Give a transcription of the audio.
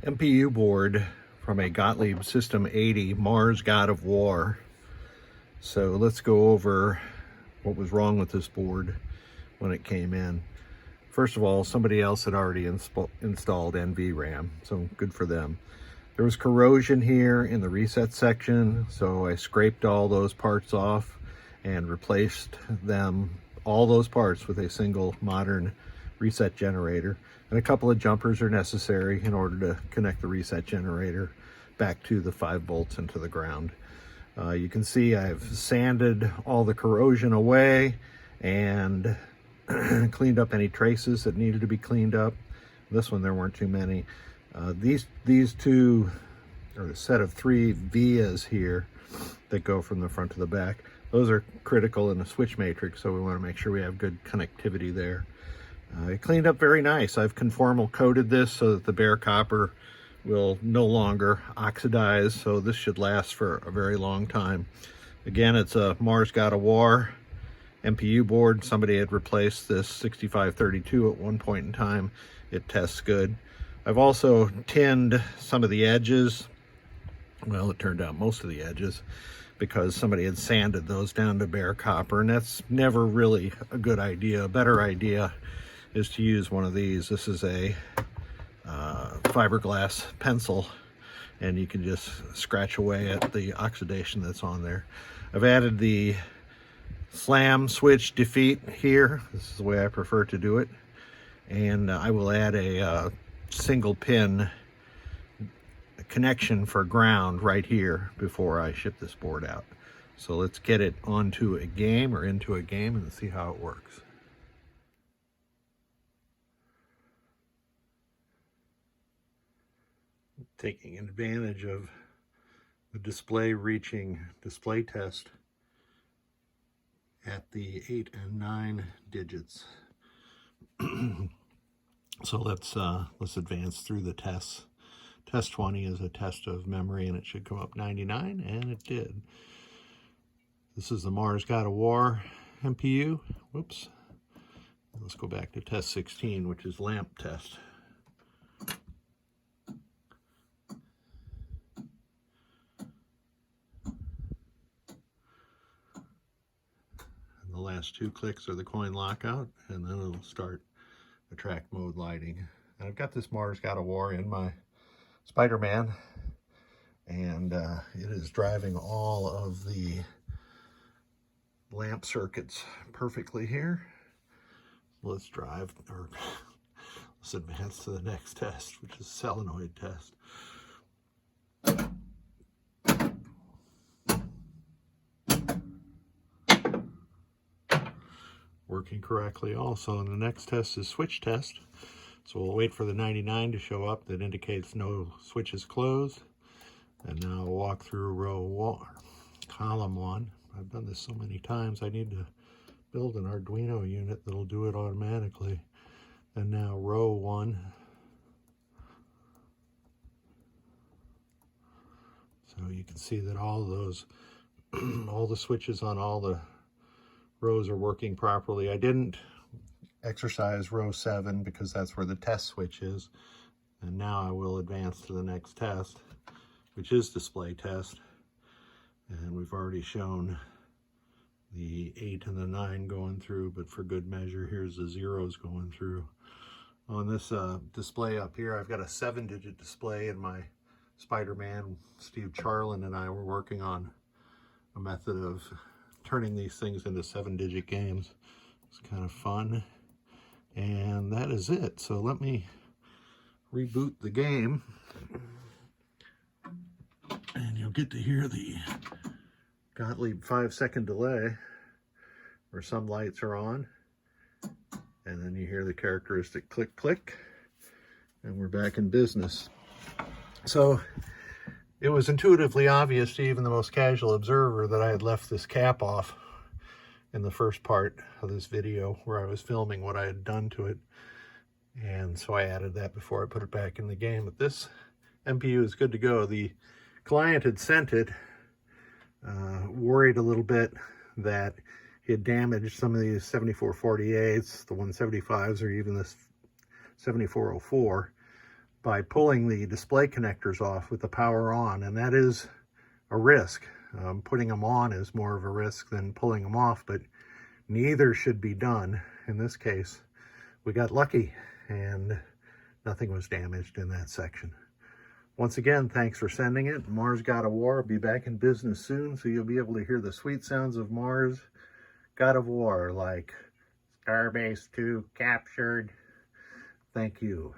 MPU board from a Gottlieb System 80 Mars God of War. So let's go over what was wrong with this board when it came in. First of all, somebody else had already installed NVRAM, so good for them. There was corrosion here in the reset section, so I scraped all those parts off and replaced them, all those parts, with a single modern reset generator. And a couple of jumpers are necessary in order to connect the reset generator back to the 5 volts into the ground. You can see I've sanded all the corrosion away and cleaned up any traces that needed to be cleaned up. This one, there weren't too many. These two, or a set of 3 vias here that go from the front to the back, those are critical in the switch matrix, so we want to make sure we have good connectivity there. It cleaned up very nice. I've conformal coated this so that the bare copper will no longer oxidize, so this should last for a very long time. Again, it's a Mars God of War MPU board. Somebody had replaced this 6532 at one point in time. It tests good. I've also tinned some of the edges. Well, it turned out most of the edges, because somebody had sanded those down to bare copper, and that's never really a good idea. A better idea is to use one of these. This is a fiberglass pencil, and you can just scratch away at the oxidation that's on there. I've added the slam switch defeat here. This is the way I prefer to do it. And I will add a single pin connection for ground right here before I ship this board out. So let's get it onto a game, or into a game, and see how it works. Taking advantage of the display reaching display test at the 8 and 9 digits. So let's advance through the tests. Test 20 is a test of memory, and it should come up 99, and it did. This is the Mars God of War MPU. Whoops. Let's go back to test 16, which is lamp test. And the last 2 clicks are the coin lockout, and then it'll start the track mode lighting. And I've got this Mars God of War in my Spider-Man, and it is driving all of the lamp circuits perfectly here. Let's advance to the next test, which is solenoid test. Working correctly also. And the next test is switch test. So we'll wait for the 99 to show up. That indicates no switch is closed. And now I'll walk through column 1. I've done this so many times, I need to build an Arduino unit that'll do it automatically. And now row 1. So you can see that all those, all the switches on all the rows are working properly. I didn't exercise row 7 because that's where the test switch is. And now I will advance to the next test, which is display test. And we've already shown the 8 and the 9 going through, but for good measure, here's the zeros going through. On this display up here, I've got a 7-digit display in my Spider-Man. Steve Charlin and I were working on a method of turning these things into 7-digit games. It's kind of fun. And that is it. So let me reboot the game, and you'll get to hear the Gottlieb 5-second delay where some lights are on, and then you hear the characteristic click click, and we're back in business. So it was intuitively obvious to even the most casual observer that I had left this cap off in the first part of this video where I was filming what I had done to it. And so I added that before I put it back in the game. But this MPU is good to go. The client had sent it, worried a little bit that he had damaged some of these 7448s, the 175s, or even this 7404. by pulling the display connectors off with the power on, and that is a risk. Putting them on is more of a risk than pulling them off, but neither should be done. In this case, we got lucky and nothing was damaged in that section. Once again, thanks for sending it. Mars God of War will be back in business soon, so you'll be able to hear the sweet sounds of Mars God of War, like Starbase 2 captured. Thank you.